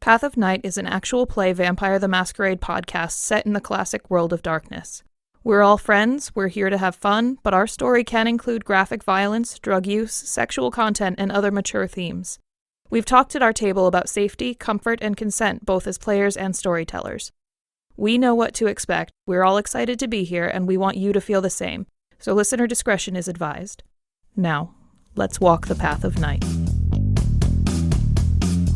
Path of Night is an actual play Vampire the Masquerade podcast set in the classic world of darkness. We're all friends, we're here to have fun, but our story can include graphic violence, drug use, sexual content, and other mature themes. We've talked at our table about safety, comfort, and consent, both as players and storytellers. We know what to expect, we're all excited to be here, and we want you to feel the same, so listener discretion is advised. Now, let's walk the Path of Night.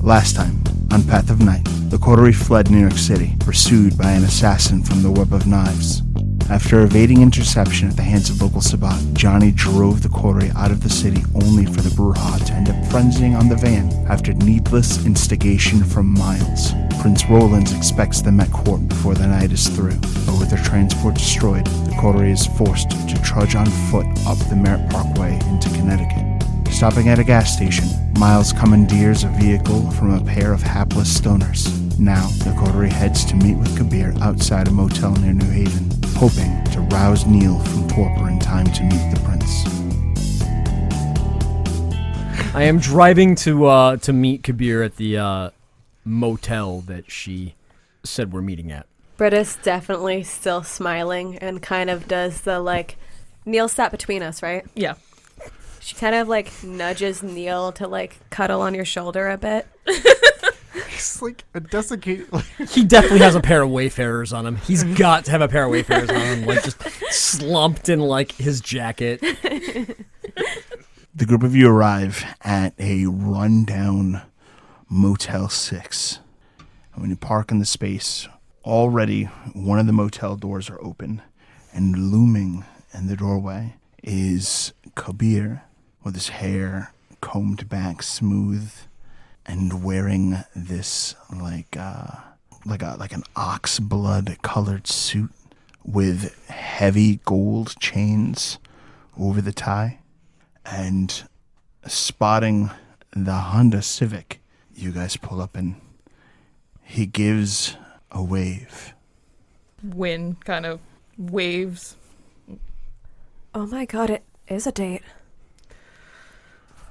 Last time, on Path of Night, the coterie fled New York City, pursued by an assassin from the Web of Knives. After evading interception at the hands of local Sabbat, Johnny drove the coterie out of the city only for the Bruja to end up frenzying on the van after needless instigation from Miles. Prince Rowlands expects them at court before the night is through, but with their transport destroyed, the coterie is forced to trudge on foot up the Merritt Parkway into Connecticut. Stopping at a gas station, Miles commandeers a vehicle from a pair of hapless stoners. Now, the coterie heads to meet with Kabir outside a motel near New Haven, hoping to rouse Neal from torpor in time to meet the prince. I am driving to meet Kabir at the motel that she said we're meeting at. Britta's definitely still smiling and kind of does the, Neal sat between us, right? Yeah. She kind of, nudges Neal to, cuddle on your shoulder a bit. He's like a desiccated... He definitely has a pair of Wayfarers on him. He's got to have a pair of Wayfarers on him, just slumped in, his jacket. The group of you arrive at a rundown Motel 6. And when you park in the space, already one of the motel doors are open, and looming in the doorway is Kabir with his hair combed back smooth and wearing this like an ox blood colored suit with heavy gold chains over the tie. And spotting the Honda Civic, you guys pull up and he gives a wave. Wynn kind of waves. Oh my god, it is a date.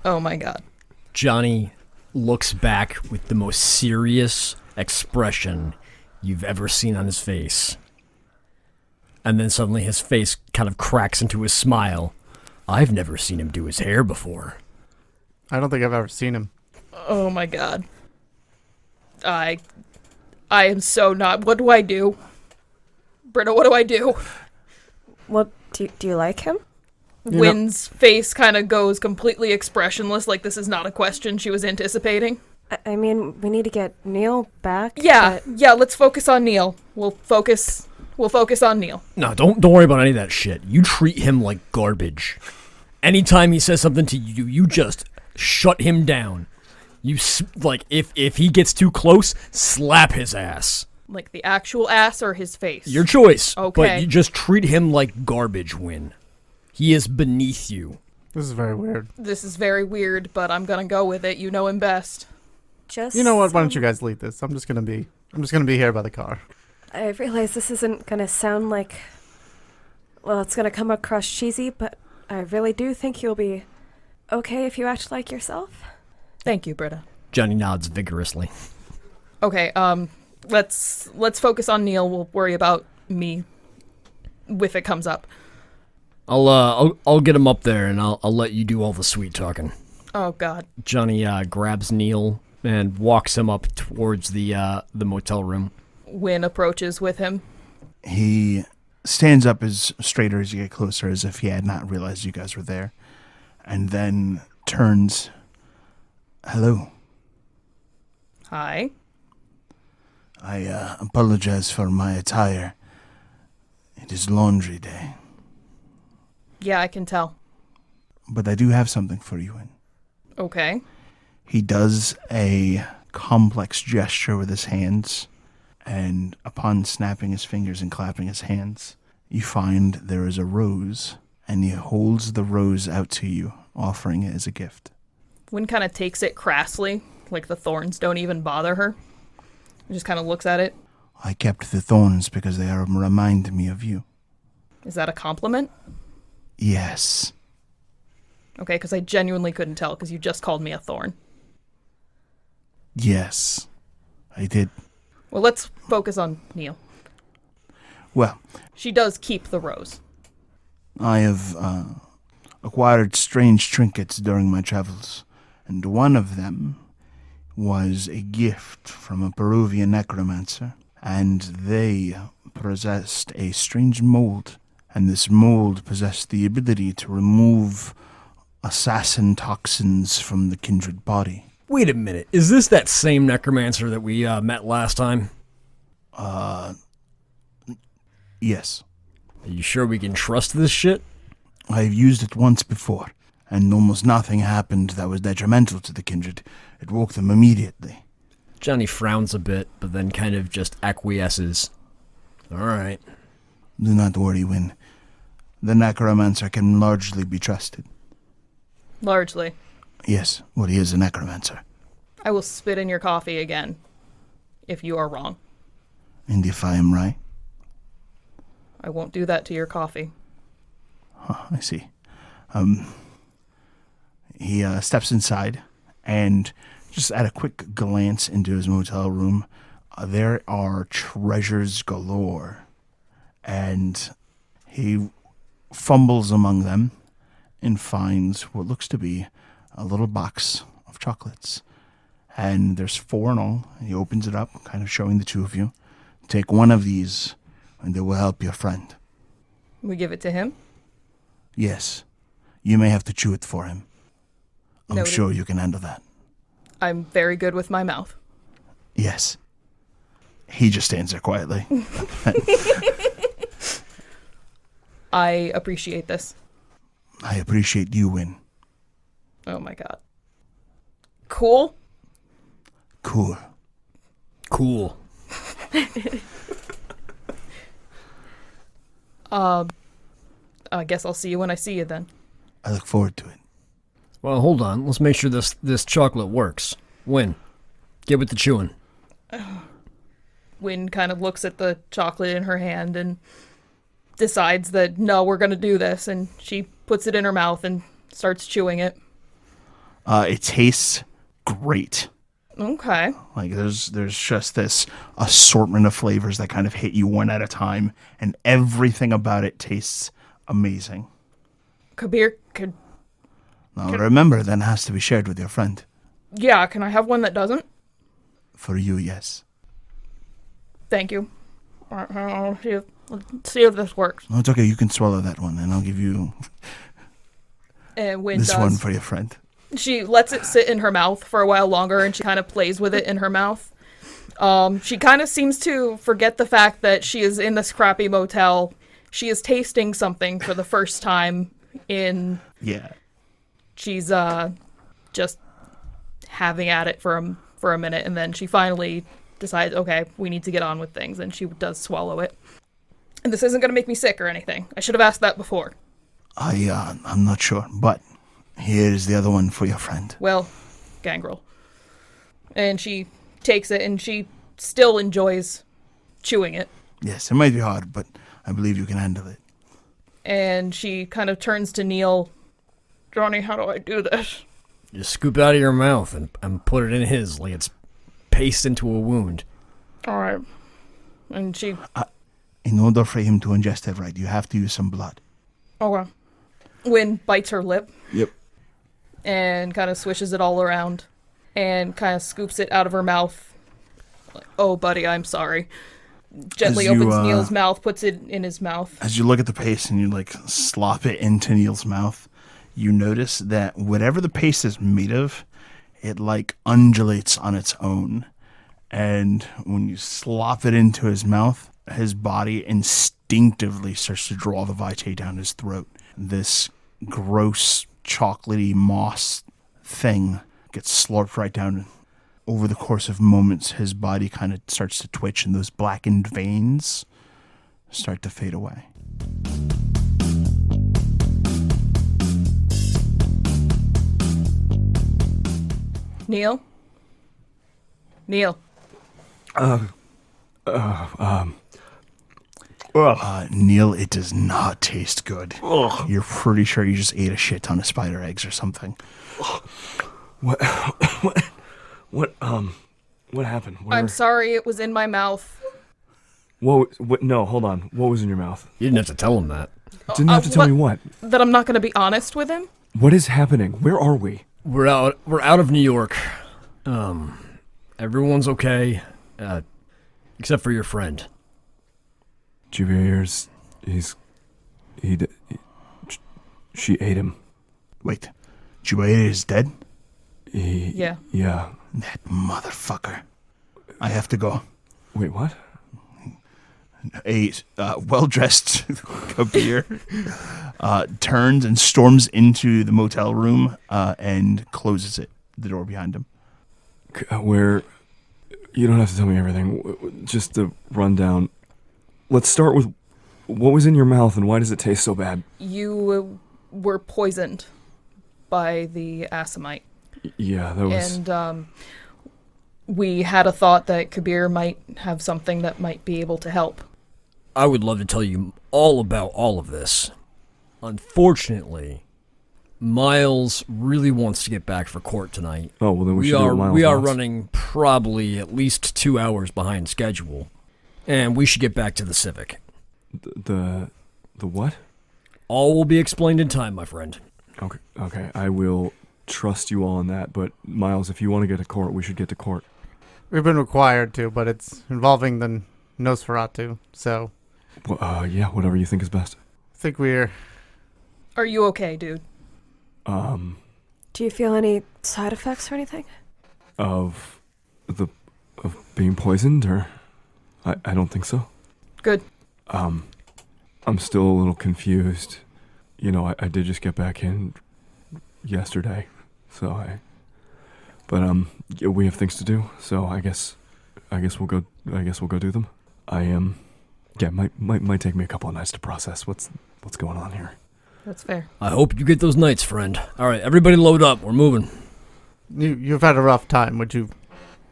Oh my god. Johnny looks back with the most serious expression you've ever seen on his face. And then suddenly his face kind of cracks into a smile. I've never seen him do his hair before. I don't think I've ever seen him. Oh my god. I am so not. What do I do? Britta, what do I do? What, do you like him? Wynn's face kind of goes completely expressionless, like this is not a question she was anticipating. I mean, we need to get Neal back. Yeah, let's focus on Neal. We'll focus on Neal. No, don't worry about any of that shit. You treat him like garbage. Anytime he says something to you, you just shut him down. You, if he gets too close, slap his ass. Like the actual ass or his face? Your choice. Okay. But you just treat him like garbage, Wynn. He is beneath you. This is very weird. This is very weird, but I'm gonna go with it. You know him best. You know what? Why don't you guys lead this? I'm just gonna be here by the car. I realize this isn't gonna sound like... Well, it's gonna come across cheesy, but I really do think you'll be okay if you act like yourself. Thank you, Britta. Johnny nods vigorously. Okay, let's focus on Neal. We'll worry about me if it comes up. I'll get him up there and I'll let you do all the sweet talking. Oh God. Johnny grabs Neal and walks him up towards the motel room. Wynn approaches with him. He stands up as straighter as you get closer, as if he had not realized you guys were there, and then turns. Hello. Hi. I apologize for my attire. It is laundry day. Yeah, I can tell. But I do have something for you. Okay. He does a complex gesture with his hands, and upon snapping his fingers and clapping his hands, you find there is a rose, and he holds the rose out to you, offering it as a gift. Wynn kind of takes it crassly, like the thorns don't even bother her. She just kind of looks at it. I kept the thorns because they remind me of you. Is that a compliment? Yes. Okay, because I genuinely couldn't tell because you just called me a thorn. Yes. I did. Well, let's focus on Neal. Well, She does keep the rose. I have acquired strange trinkets during my travels, and one of them was a gift from a Peruvian necromancer, and they possessed a strange mold, and this mold possessed the ability to remove assassin toxins from the kindred body. Wait a minute. Is this that same necromancer that we met last time? Yes. Are you sure we can trust this shit? I've used it once before, and almost nothing happened that was detrimental to the kindred. It woke them immediately. Johnny frowns a bit, but then kind of just acquiesces. All right. Do not worry, Wynn. The necromancer can largely be trusted. Largely. Yes, well, he is a necromancer. I will spit in your coffee again if you are wrong. And if I am right? I won't do that to your coffee. I see. He steps inside, and just at a quick glance into his motel room, there are treasures galore. And he fumbles among them and finds what looks to be a little box of chocolates. And there's 4 in all. He opens it up, kind of showing the 2 of you. Take one of these, and it will help your friend. We give it to him? Yes. You may have to chew it for him. I'm Noted. sure you can handle that. I'm very good with my mouth. Yes. He just stands there quietly. I appreciate this. I appreciate you, Wynn. Oh my god. Cool? Cool. Cool. I guess I'll see you when I see you then. I look forward to it. Well, hold on. Let's make sure this chocolate works. Wynn, get with the chewing. Wynn kind of looks at the chocolate in her hand and decides that, no, we're going to do this. And she puts it in her mouth and starts chewing it. It tastes great. Okay. Like there's just this assortment of flavors that kind of hit you one at a time, and everything about it tastes amazing. Kabir, could... Now remember, that has to be shared with your friend. Yeah, can I have one that doesn't? For you, yes. Thank you. Alright, let's see if this works. No, it's okay. You can swallow that one, and I'll give you And Wynn this does. one for your friend. She lets it sit in her mouth for a while longer, and she kind of plays with it in her mouth. She kind of seems to forget the fact that she is in this crappy motel. She is tasting something for the first time in... Yeah. She's just having at it for a minute, and then she finally decides, okay, we need to get on with things, and she does swallow it. And this isn't going to make me sick or anything. I should have asked that before. I'm not sure, but here's the other one for your friend. Well, gangrel. And she takes it, and she still enjoys chewing it. Yes, it might be hard, but I believe you can handle it. And she kind of turns to Neal. Johnny, how do I do this? Just scoop it out of your mouth and put it in his like it's paste into a wound. All right. And she... In order for him to ingest it right, you have to use some blood. Okay. Wynn bites her lip. Yep. And kind of swishes it all around. And kind of scoops it out of her mouth. Like, oh, buddy, I'm sorry. Gently opens Neal's mouth, puts it in his mouth. As you look at the paste and you like slop it into Neal's mouth, you notice that whatever the paste is made of, it like undulates on its own. And when you slop it into his mouth, his body instinctively starts to draw the vitae down his throat. This gross, chocolatey moss thing gets slurped right down. Over the course of moments, his body kind of starts to twitch, and those blackened veins start to fade away. Neal? Neal. Neal, it does not taste good. You're pretty sure you just ate a shit ton of spider eggs or something. What What happened? I'm sorry it was in my mouth. What? No, hold on. What was in your mouth? You didn't have to tell him that. Didn't have to tell me what? That I'm not going to be honest with him? What is happening? Where are we? We're out of New York. Everyone's okay, except for your friend. Juvier's, she ate him. Wait, Jubair is dead? Yeah. Yeah. That motherfucker. I have to go. Wait, what? A well-dressed Kabir turns and storms into the motel room and closes the door behind him. Where? You don't have to tell me everything. Just the rundown. Let's start with what was in your mouth and why does it taste so bad? You were poisoned by the Assamite. Yeah, that was... And we had a thought that Kabir might have something that might be able to help. I would love to tell you all about all of this. Unfortunately, Miles really wants to get back for court tonight. Oh, well then we should do what Miles We are wants. running probably at least 2 hours behind schedule. And we should get back to the Civic. The what? All will be explained in time, my friend. Okay, I will trust you on that, but Miles, if you want to get to court, we should get to court. We've been required to, but it's involving the Nosferatu, so Well, yeah, whatever you think is best. I think we're... Are you okay, dude? Do you feel any side effects or anything? Of being poisoned, or... I don't think so. Good. I'm still a little confused. You know, I did just get back in yesterday, so but yeah, we have things to do, so I guess we'll go do them. Yeah, might take me a couple of nights to process what's going on here. That's fair. I hope you get those nights, friend. All right, everybody load up. We're moving. You've had a rough time. Would you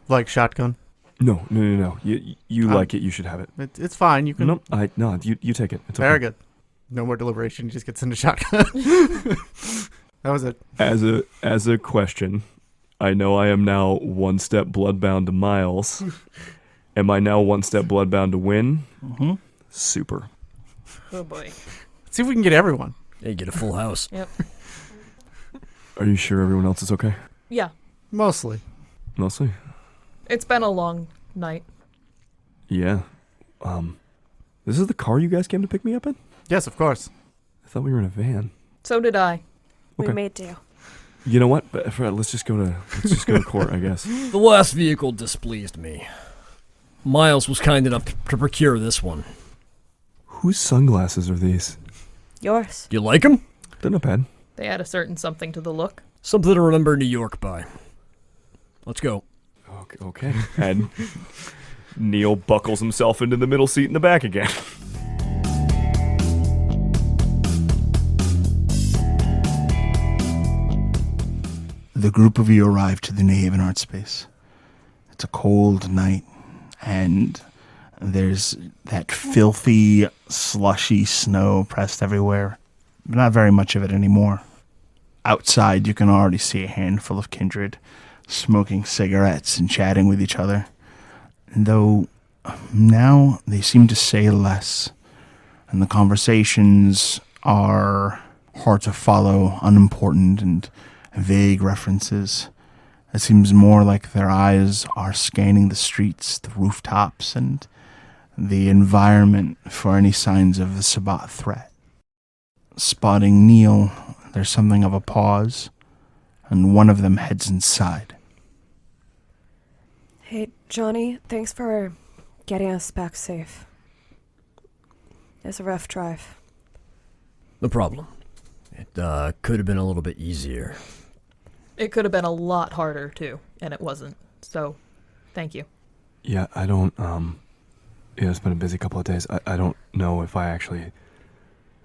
like shotgun? No. You like it, you should have it. It's fine. You can... No, you take it. It's okay. Very good. No more deliberation. He just gets into shotgun. That was it. As a question, I know I am now one step bloodbound to Miles. Am I now one step bloodbound to Wynn? Mm-hmm. Super. Oh boy. Let's see if we can get everyone. Hey, get a full house. Yep. Are you sure everyone else is okay? Yeah. Mostly. Mostly? It's been a long night. Yeah. This is the car you guys came to pick me up in? Yes, of course. I thought we were in a van. So did I. Okay. We made do. You know what? Let's just go to court, I guess. The last vehicle displeased me. Miles was kind enough to procure this one. Whose sunglasses are these? Yours. You like them? They're not bad. They had a certain something to the look. Something to remember New York by. Let's go. Okay. And Neal buckles himself into the middle seat in the back again. The group of you arrive to the New Haven art space. It's a cold night, and there's that filthy, slushy snow pressed everywhere. Not very much of it anymore. Outside, you can already see a handful of kindred smoking cigarettes and chatting with each other. Though now they seem to say less, and the conversations are hard to follow, unimportant, and vague references. It seems more like their eyes are scanning the streets, the rooftops, and the environment for any signs of the Sabbat threat. Spotting Neal, there's something of a pause, and one of them heads inside. Hey, Johnny, thanks for getting us back safe. It was a rough drive. No problem. It could have been a little bit easier. It could have been a lot harder, too, and it wasn't. So, thank you. Yeah, I don't, yeah, it's been a busy couple of days. I don't know if I actually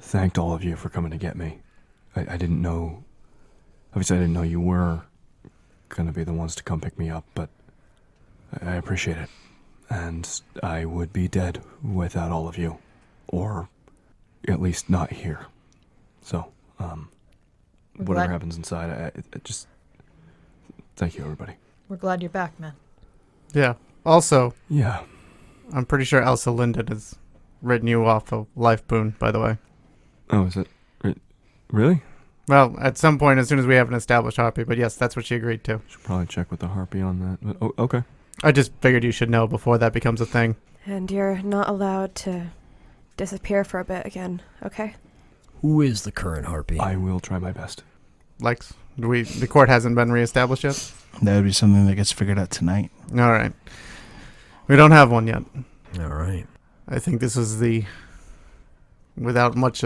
thanked all of you for coming to get me. I didn't know, obviously I didn't know you were going to be the ones to come pick me up, but I appreciate it. And I would be dead without all of you, or at least not here. So, whatever happens inside, I just... Thank you, everybody. We're glad you're back, man. Yeah. Also, Yeah. I'm pretty sure Elsa Linden has written you off a life boon, by the way. Oh, is it? Really? Well, at some point, as soon as we have an established harpy, but yes, that's what she agreed to. Should probably check with the harpy on that. But, oh, okay. I just figured you should know before that becomes a thing. And you're not allowed to disappear for a bit again, okay? Who is the current harpy? I will try my best. Lex, the court hasn't been reestablished yet? That would be something that gets figured out tonight. All right. We don't have one yet. All right. I think this is without much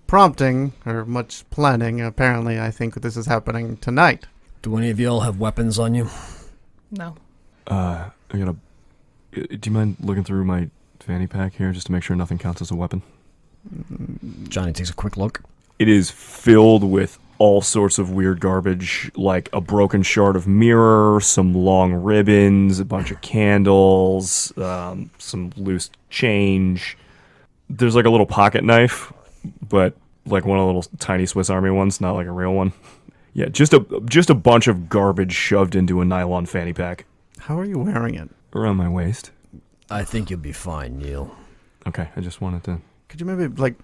prompting or much planning, apparently I think this is happening tonight. Do any of y'all have weapons on you? No. I gotta... Do you mind looking through my fanny pack here just to make sure nothing counts as a weapon? Johnny takes a quick look. It is filled with all sorts of weird garbage, like a broken shard of mirror, some long ribbons, a bunch of candles, some loose change. There's like a little pocket knife, but like one of the little tiny Swiss Army ones, not like a real one. Yeah, just a bunch of garbage shoved into a nylon fanny pack. How are you wearing it? Around my waist. I think you'll be fine, Neal. Okay, I just wanted to... Could you maybe, like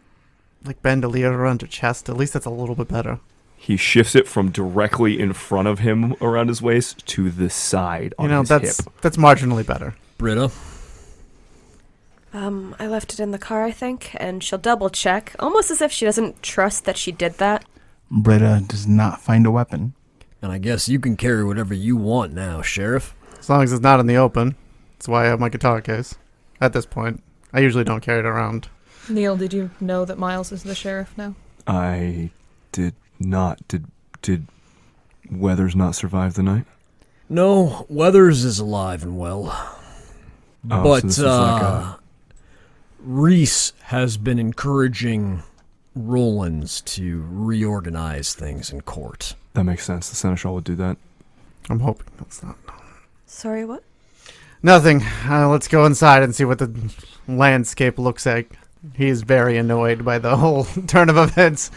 bend a little around your chest? At least that's a little bit better. He shifts it from directly in front of him around his waist to the side on his hip. That's marginally better. Britta? I left it in the car, I think, and she'll double check, almost as if she doesn't trust that she did that. Britta does not find a weapon. And I guess you can carry whatever you want now, Sheriff. As long as it's not in the open. That's why I have my guitar case. At this point. I usually don't carry it around. Neal, did you know that Miles is the sheriff now? I did not. Did Weathers not survive the night? No, Weathers is alive and well. Oh, But so this is like Reese has been encouraging Rowlands to reorganize things in court. that makes sense. The Seneschal would do that. I'm hoping that's not. Sorry, what? Nothing. Let's go inside and see what the landscape looks like. He is very annoyed by the whole turn of events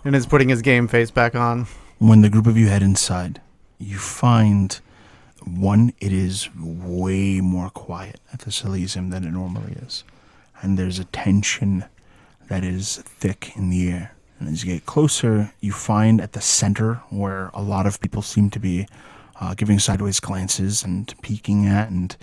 and is putting his game face back on. When the group of you head inside, you find, one, it is way more quiet at this Elysium than it normally is. And there's a tension that is thick in the air. And as you get closer, you find at the center, where a lot of people seem to be giving sideways glances and peeking at and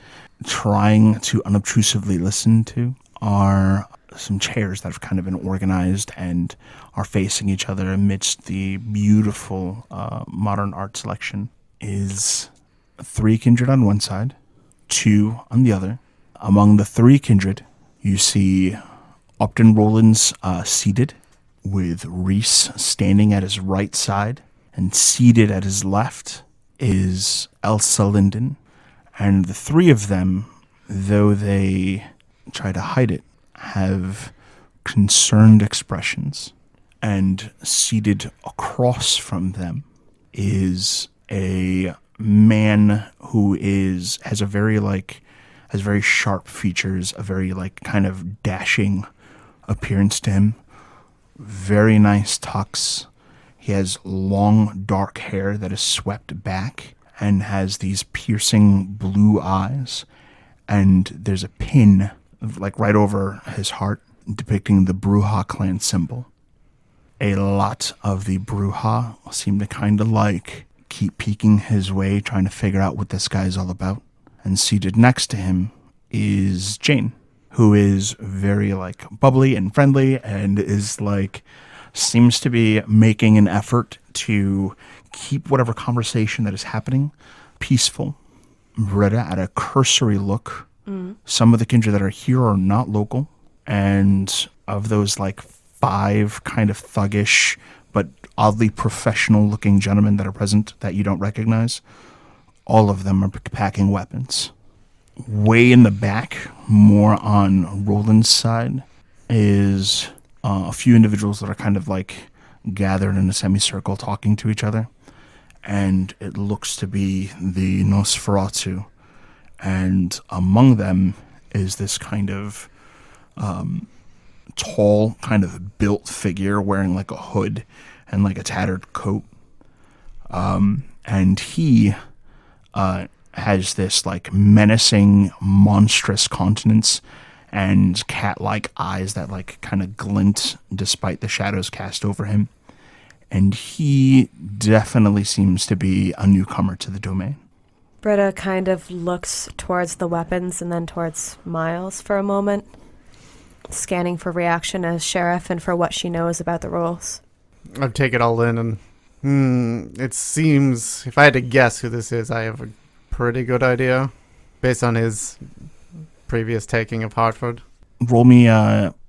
trying to unobtrusively listen to, are some chairs that have kind of been organized and are facing each other amidst the beautiful modern art selection. Is 3 kindred on one side, 2 on the other. Among the 3 kindred, you see Upton Rowlands seated, with Reese standing at his right side, and seated at his left is Elsa Linden. And the 3 of them, though they try to hide it, have concerned expressions. And seated across from them is a man who has very sharp features, a very kind of dashing appearance to him. Very nice tux. He has long dark hair that is swept back and has these piercing blue eyes. And there's a pin right over his heart depicting the Bruja clan symbol. A lot of the Bruja seem to kind of keep peeking his way, trying to figure out what this guy's all about. And seated next to him is Jane, who is very bubbly and friendly and is seems to be making an effort to keep whatever conversation that is happening peaceful. Britta, at a cursory look, some of the kindred that are here are not local, and of those 5 kind of thuggish but oddly professional looking gentlemen that are present that you don't recognize, all of them are packing weapons. Way in the back, more on Rowland's side, is a few individuals that are kind of gathered in a semicircle talking to each other. And it looks to be the Nosferatu. And among them is this kind of tall, kind of built figure wearing a hood and a tattered coat. And he has this like menacing, monstrous countenance and cat-like eyes that like kind of glint despite the shadows cast over him. And he definitely seems to be a newcomer to the domain. Britta kind of looks towards the weapons and then towards Miles for a moment, scanning for reaction as sheriff and for what she knows about the rules. I take it all in, and it seems, if I had to guess who this is, I have a pretty good idea, based on his previous taking of Hartford. Roll me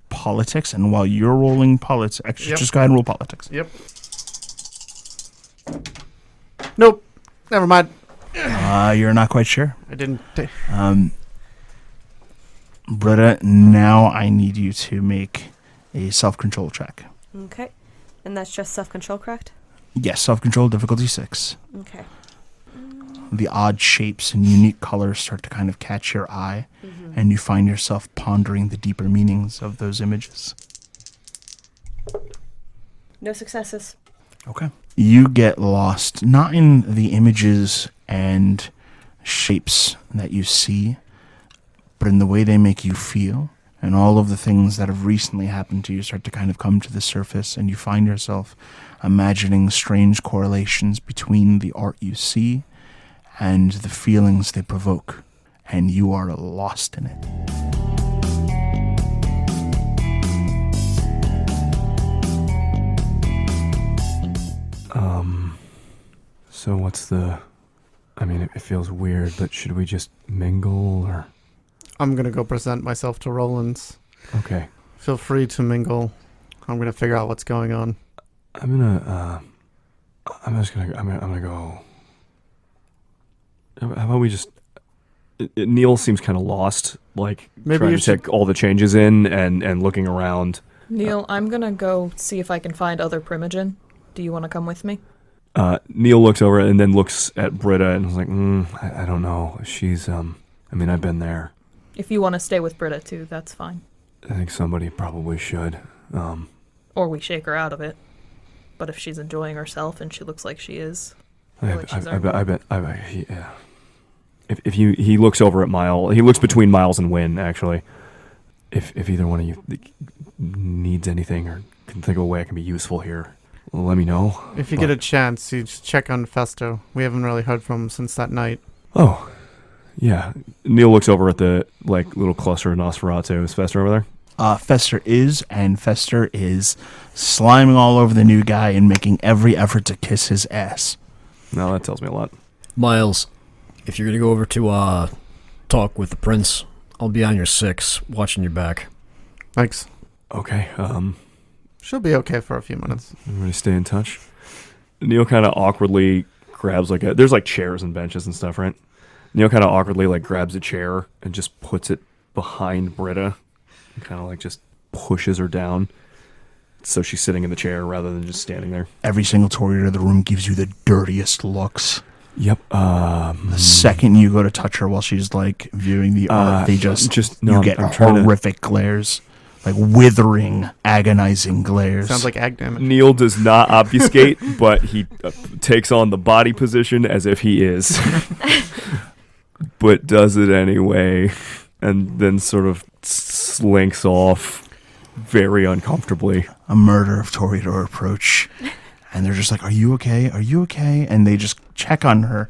politics, and while you're rolling politics, actually, just go ahead and roll politics. Yep. Nope. Never mind. You're not quite sure. I didn't. Britta, now I need you to make a self-control check. Okay. And that's just self-control, correct? Yes, self-control, difficulty 6. Okay. The odd shapes and unique colors start to kind of catch your eye, and you find yourself pondering the deeper meanings of those images. No successes. Okay. You get lost, not in the images and shapes that you see, but in the way they make you feel, and all of the things that have recently happened to you start to kind of come to the surface, and you find yourself imagining strange correlations between the art you see and the feelings they provoke, and you are lost in it. So what's the... I mean, it feels weird, but should we just mingle, or... I'm going to go present myself to Rowlands. Okay. Feel free to mingle. I'm going to figure out what's going on. I'm gonna go... How about we just... Neal seems kind of lost, like, Maybe trying you to take all the changes in and looking around. Neal, I'm gonna go see if I can find other Primogen. Do you want to come with me? Neal looks over and then looks at Britta and was like, I don't know. She's, I mean, I've been there. If you want to stay with Britta too, that's fine. I think somebody probably should. Or we shake her out of it. But if she's enjoying herself and she looks like she is, I bet yeah. If he looks over at Miles, he looks between Miles and Wynn, actually. If either one of you needs anything or can think of a way I can be useful here, let me know. If you get a chance, you just check on Festo. We haven't really heard from him since that night. Oh, yeah. Neal looks over at the little cluster of Nosferatu. Is Fester over there? Fester is sliming all over the new guy and making every effort to kiss his ass. No, that tells me a lot. Miles, if you're going to go over to talk with the prince, I'll be on your 6, watching your back. Thanks. Okay, She'll be okay for a few minutes. everybody stay in touch. Neal kind of awkwardly grabs there's chairs and benches and stuff, right? Neal kind of awkwardly grabs a chair and just puts it behind Britta and kind of just pushes her down so she's sitting in the chair rather than just standing there. Every single tourier in the room gives you the dirtiest looks. Yep. The second you go to touch her while she's viewing the art, they you get horrific glares. Withering, agonizing glares. Sounds like ag damage. Neal does not obfuscate, but he takes on the body position as if he is. But does it anyway, and then sort of slinks off very uncomfortably. A murder of Toreador approach. And they're just like, are you okay? Are you okay? And they just check on her,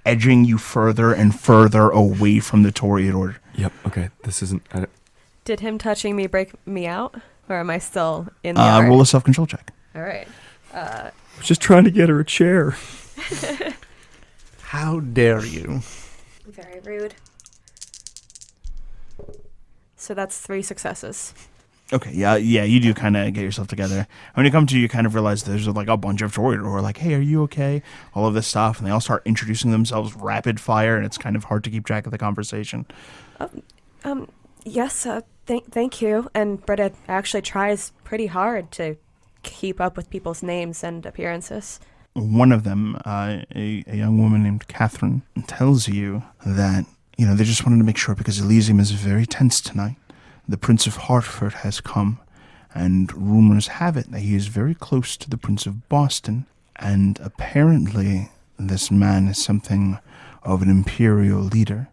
edging you further and further away from the Toreador. Yep, okay, this isn't... Did him touching me break me out? Or am I still in the art? Roll a self-control check. All right. Just trying to get her a chair. How dare you? Very rude. So that's 3 successes. Okay, yeah, you do kind of get yourself together. When you come to, you kind of realize there's a bunch of Toreador who are like, hey, are you okay? All of this stuff, and they all start introducing themselves rapid fire, and it's kind of hard to keep track of the conversation. Yes, thank you. And Britta actually tries pretty hard to keep up with people's names and appearances. One of them, a young woman named Catherine, tells you that, they just wanted to make sure because Elysium is very tense tonight. The Prince of Hartford has come, and rumors have it that he is very close to the Prince of Boston, and apparently this man is something of an imperial leader,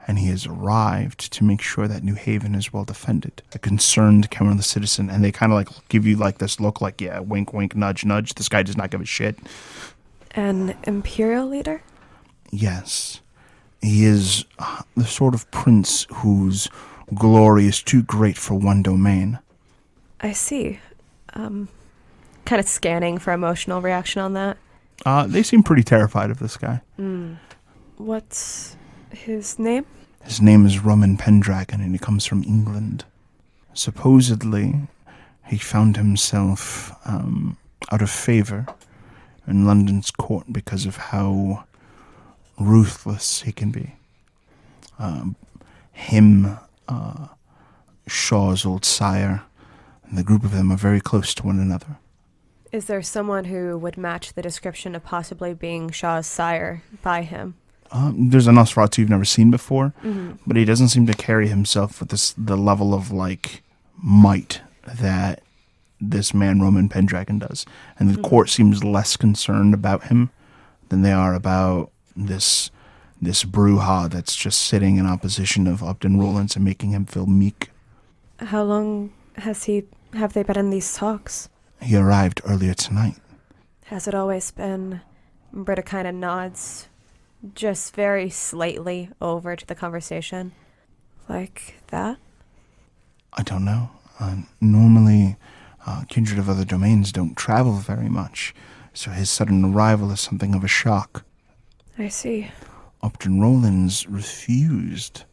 and he has arrived to make sure that New Haven is well defended. A concerned Camerla citizen, and they kind of like give you like this look like, yeah, wink, wink, nudge, nudge. This guy does not give a shit. An imperial leader? Yes. He is the sort of prince whose glory is too great for one domain. I see. Kind of scanning for emotional reaction on that. They seem pretty terrified of this guy. What's his name? His name is Roman Pendragon, and he comes from England. Supposedly, he found himself out of favor in London's court because of how ruthless he can be. Shaw's old sire, and the group of them are very close to one another. Is there someone who would match the description of possibly being Shaw's sire by him? There's a Nosferatu you've never seen before, but he doesn't seem to carry himself with the level of like might that this man Roman Pendragon does, and the court seems less concerned about him than they are about this brouhaha that's just sitting in opposition of Upton Rowlands and making him feel meek. How long have they been in these talks? He arrived earlier tonight. Has it always been? Britta kind of nods, just very slightly over to the conversation. Like that? I don't know. Normally, kindred of other domains don't travel very much, so his sudden arrival is something of a shock. I see. Upton Rowlands refused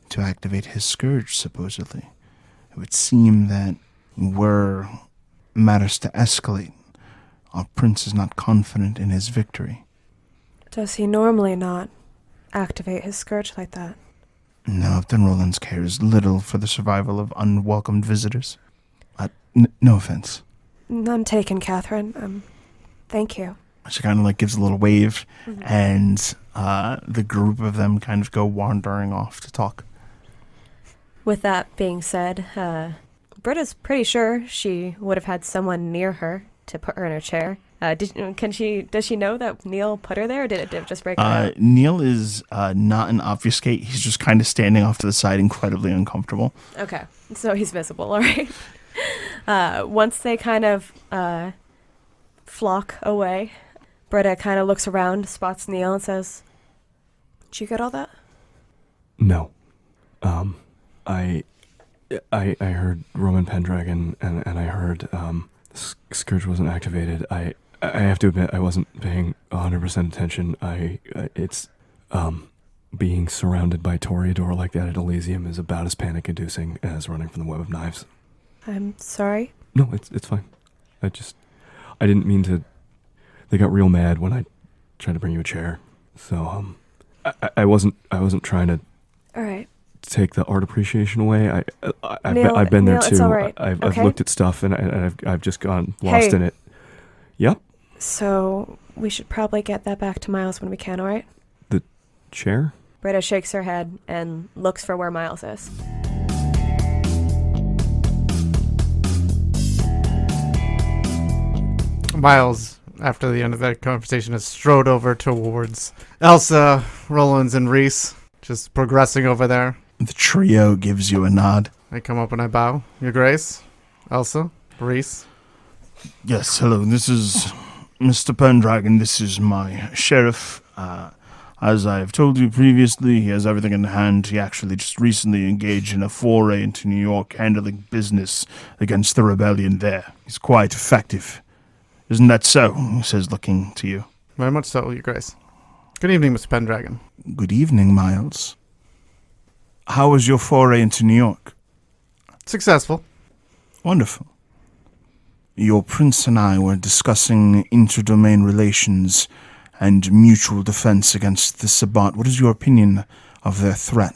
to activate his scourge, supposedly. It would seem that were matters to escalate, our prince is not confident in his victory. Does he normally not activate his scourge like that? No, Upton Rowlands cares little for the survival of unwelcomed visitors. No offense. None taken, Catherine. Thank you. She kind of like gives a little wave, and the group of them kind of go wandering off to talk. With that being said, Britta's pretty sure she would have had someone near her to put her in her chair. Does she know that Neal put her there, or did it just break her out? Neal is not an obfuscate. He's just kind of standing off to the side, incredibly uncomfortable. Okay, so he's visible, all right. Once they kind of flock away, Britta kind of looks around, spots Neal, and says, "Did you get all that?" No. I heard Roman Pendragon, and I heard Scourge wasn't activated. I have to admit I wasn't paying 100% attention. It's being surrounded by Toreador like that at Elysium is about as panic-inducing as running from the web of knives. I'm sorry. No, it's fine. I didn't mean to. They got real mad when I tried to bring you a chair. So I wasn't trying to. All right. Take the art appreciation away. Neal, I've been there Neal, too. it's all right. I've Okay? looked at stuff and I've just gone lost in it. Yep. So we should probably get that back to Miles when we can, all right? The chair? Britta shakes her head and looks for where Miles is. Miles, after the end of that conversation, has strode over towards Elsa, Rowlands, and Reese, just progressing over there. The trio gives you a nod. I come up and I bow. Your Grace, Elsa, Reese. Yes, hello, this is Mr. Pendragon. This is my sheriff. As I have told you previously, he has everything in hand. He actually just recently engaged in a foray into New York, handling business against the rebellion there. He's quite effective. Isn't that so? He says, looking to you. Very much so, Your Grace. Good evening, Mr. Pendragon. Good evening, Miles. How was your foray into New York? Successful. Wonderful. Your prince and I were discussing interdomain relations and mutual defense against the Sabbat. What is your opinion of their threat?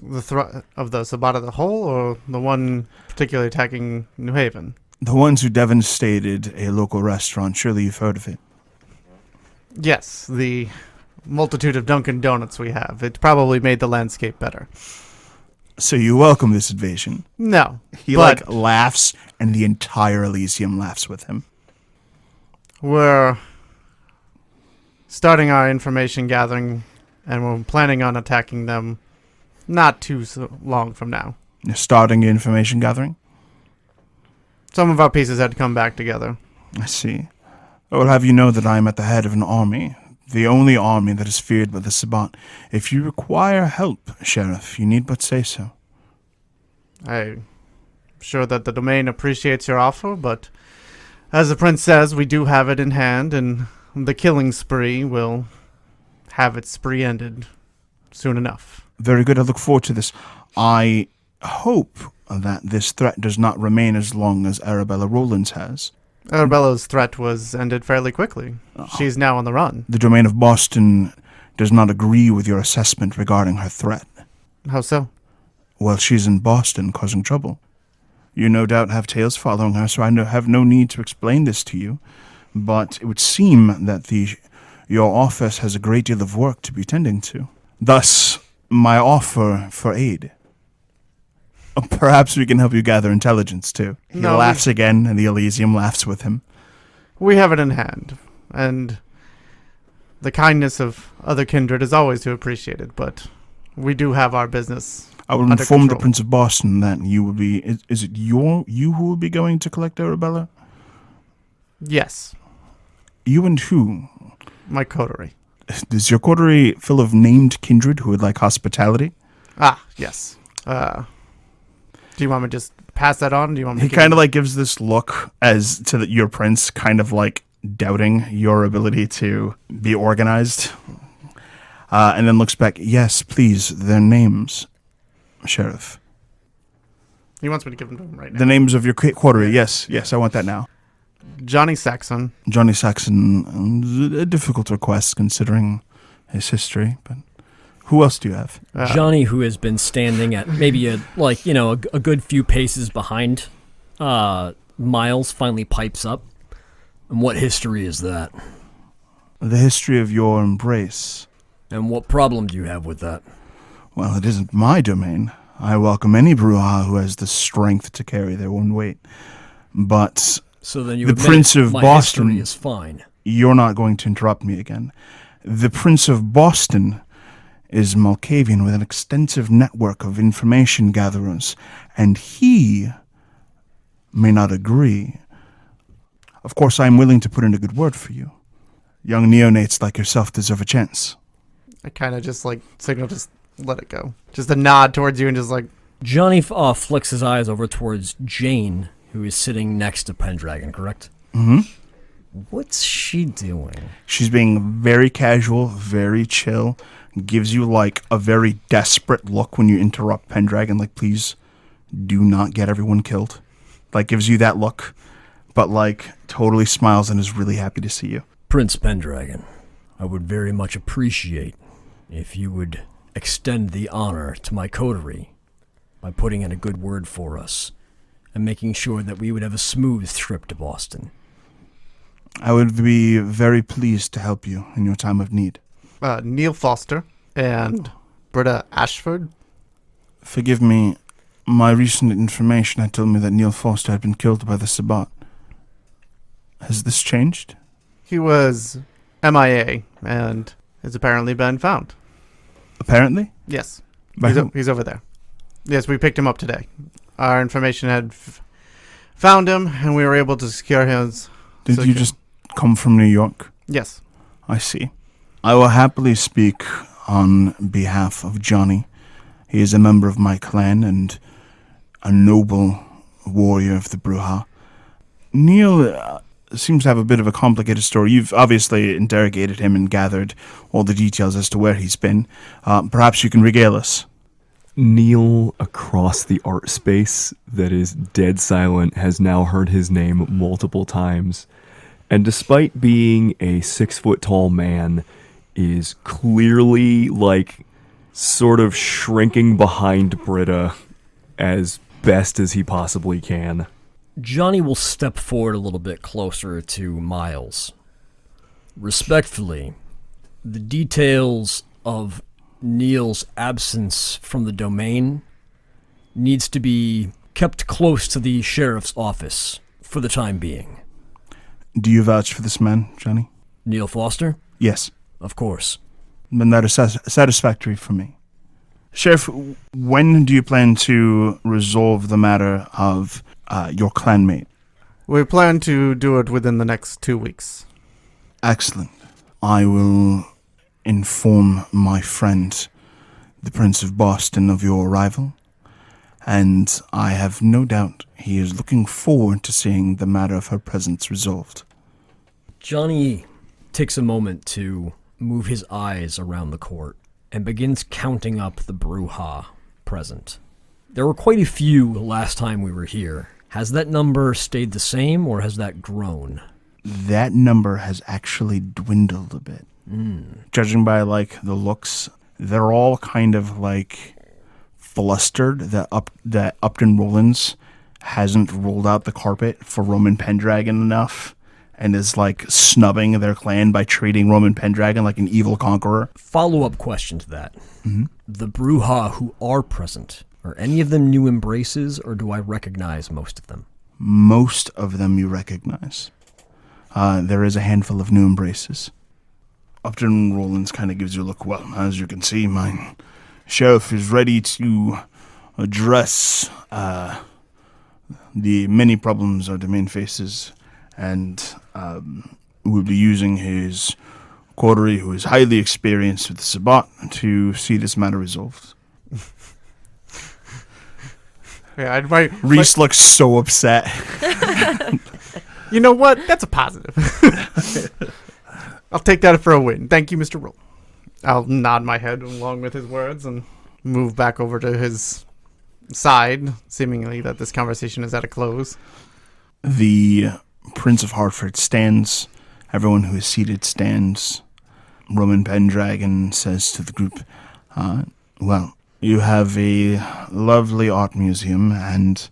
The threat of the Sabbat as a whole, or the one particularly attacking New Haven? The ones who devastated a local restaurant. Surely you've heard of it. Yes, the multitude of Dunkin' Donuts we have. It probably made the landscape better. So you welcome this invasion? No. He laughs, and the entire Elysium laughs with him. We're starting our information gathering and we're planning on attacking them not too long from now. You're starting your information gathering? Some of our pieces had to come back together. I see. I will have you know that I am at the head of an army, the only army that is feared by the Sabbat. If you require help, Sheriff, you need but say so. I'm sure that the domain appreciates your offer, but as the prince says, we do have it in hand, and the killing spree will have its spree ended soon enough. Very good. I look forward to this. I hope that this threat does not remain as long as Arabella Rowlands has. Arabella's threat was ended fairly quickly. She's now on the run. The domain of Boston does not agree with your assessment regarding her threat. How so? Well, she's in Boston causing trouble. You no doubt have tales following her, so I have no need to explain this to you. But it would seem that your office has a great deal of work to be tending to. Thus, my offer for aid. Perhaps we can help you gather intelligence, too. He laughs again, and the Elysium laughs with him. We have it in hand, and the kindness of other kindred is always to be appreciated, but we do have our business I will under inform control. the Prince of Boston that you will be... Is it you who will be going to collect Arabella? Yes, You and who? my coterie. Is your coterie full of named kindred who would like hospitality? Yes. Do you want me to just pass that on? Do you want me He to kind of like gives this look as to your prince, kind of like doubting your ability to be organized, and then looks back. Yes, please, their names, Sheriff. He wants me to give them to him right now. The names of your coterie. Yes, I want that now. Johnny Saxon. Johnny Saxon, a difficult request considering his history, but who else do you have? Johnny, who has been standing at maybe a good few paces behind Miles, finally pipes up. And what history is that? The history of your embrace. And what problem do you have with that? Well, it isn't my domain. I welcome any Bruja who has the strength to carry their own weight. But so then you the admit Prince of my Boston history is fine. You're not going to interrupt me again. The Prince of Boston is Malkavian with an extensive network of information gatherers, and he may not agree. Of course, I am willing to put in a good word for you. Young neonates like yourself deserve a chance. I kind of just signal, just let it go. Just a nod towards you and just like... Johnny flicks his eyes over towards Jane, who is sitting next to Pendragon, correct? Mm-hmm. What's she doing? She's being very casual, very chill, gives you like a very desperate look when you interrupt Pendragon, like, please do not get everyone killed. Like, gives you that look, but like totally smiles and is really happy to see you. Prince Pendragon, I would very much appreciate if you would extend the honor to my coterie by putting in a good word for us and making sure that we would have a smooth trip to Boston. I would be very pleased to help you in your time of need. Neal Foster and Britta Ashford. Forgive me, my recent information had told me that Neal Foster had been killed by the Sabbat. Has this changed? He was MIA and has apparently been found. Apparently? Yes. By whom? He's over there. Yes, we picked him up today. Our information had found him, and we were able to secure his... Did you just come from New York? Yes. I see. I will happily speak on behalf of Johnny. He is a member of my clan and a noble warrior of the Bruja. Neal seems to have a bit of a complicated story. You've obviously interrogated him and gathered all the details as to where he's been. Perhaps you can regale us. Neal, across the art space that is dead silent, has now heard his name multiple times. And despite being a 6-foot-tall man, is clearly, sort of shrinking behind Britta as best as he possibly can. Johnny will step forward a little bit closer to Miles. Respectfully, the details of Neal's absence from the domain needs to be kept close to the sheriff's office for the time being. Do you vouch for this man, Johnny? Neal Foster? Yes. Of course. Then that is satisfactory for me. Sheriff, when do you plan to resolve the matter of your clanmate? We plan to do it within the next 2 weeks. Excellent. I will inform my friend, the Prince of Boston, of your arrival, and I have no doubt he is looking forward to seeing the matter of her presence resolved. Johnny takes a moment to move his eyes around the court and begins counting up the brouhaha present. There were quite a few last time we were here. Has that number stayed the same, or has that grown? That number has actually dwindled a bit. Judging by, the looks, they're all kind of, flustered that Upton Rowlands hasn't rolled out the carpet for Roman Pendragon enough and is, snubbing their clan by treating Roman Pendragon like an evil conqueror. Follow-up question to that. Mm-hmm. The brouhaha who are present, are any of them new embraces, or do I recognize most of them? Most of them you recognize. There is a handful of new embraces. Upton Rowlands kind of gives you a look. Well, as you can see, my sheriff is ready to address the many problems our domain faces, and will be using his coterie, who is highly experienced with the Sabbat, to see this matter resolved. Yeah, Reese looks so upset. You know what? That's a positive. I'll take that for a win. Thank you, Mr. Roll. I'll nod my head along with his words and move back over to his side, seemingly that this conversation is at a close. The Prince of Hartford stands. Everyone who is seated stands. Roman Pendragon says to the group, well, you have a lovely art museum, and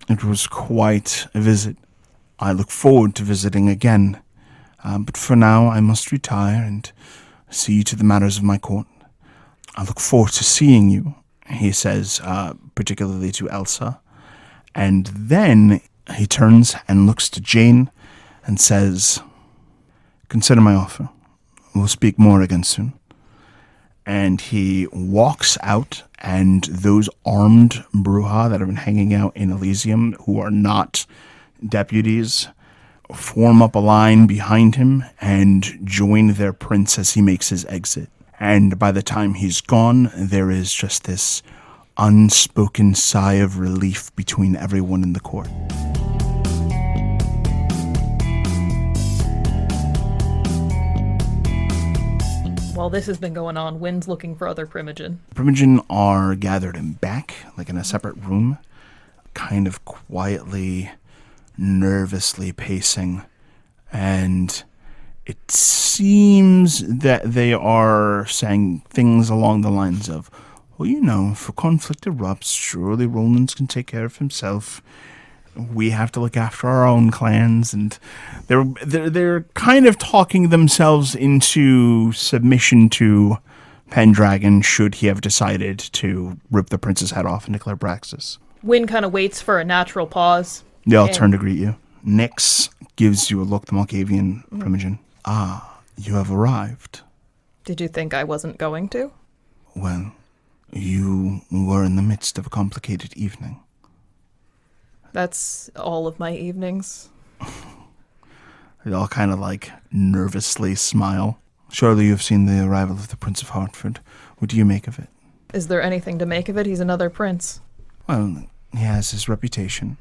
it was quite a visit. I look forward to visiting again, but for now I must retire and see to the matters of my court. I look forward to seeing you, he says, particularly to Elsa, and then he turns and looks to Jane and says, consider my offer. We'll speak more again soon. And he walks out, and those armed brouhaha that have been hanging out in Elysium, who are not deputies, form up a line behind him and join their prince as he makes his exit. And by the time he's gone, there is just this unspoken sigh of relief between everyone in the court. While this has been going on, Wynn's looking for other Primogen. Primogen are gathered in back, in a separate room, kind of quietly, nervously pacing, and it seems that they are saying things along the lines of, well, if a conflict erupts, surely Rowlands can take care of himself. We have to look after our own clans, and they're kind of talking themselves into submission to Pendragon should he have decided to rip the prince's head off and declare Praxis. Wynn kind of waits for a natural pause. They all turn to greet you. Nyx gives you a look, the Malkavian Primogen. Ah, you have arrived. Did you think I wasn't going to? Well, you were in the midst of a complicated evening. That's all of my evenings. They all kind of nervously smile. Surely you have seen the arrival of the Prince of Hartford. What do you make of it? Is there anything to make of it? He's another prince. Well, he has his reputation.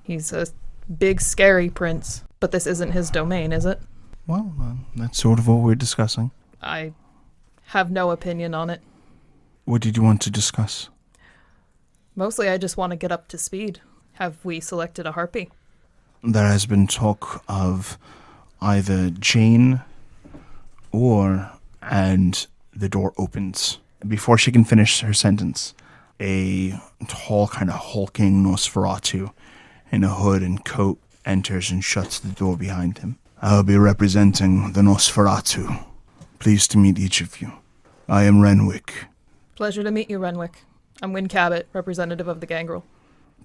He's a big, scary prince. But this isn't his domain, is it? Well, that's sort of what we're discussing. I have no opinion on it. What did you want to discuss? Mostly I just want to get up to speed. Have we selected a harpy? There has been talk of either Jane and the door opens. Before she can finish her sentence, a tall, kind of hulking Nosferatu in a hood and coat enters and shuts the door behind him. I'll be representing the Nosferatu. Pleased to meet each of you. I am Renwick. Pleasure to meet you, Renwick. I'm Wynn Cabot, representative of the Gangrel.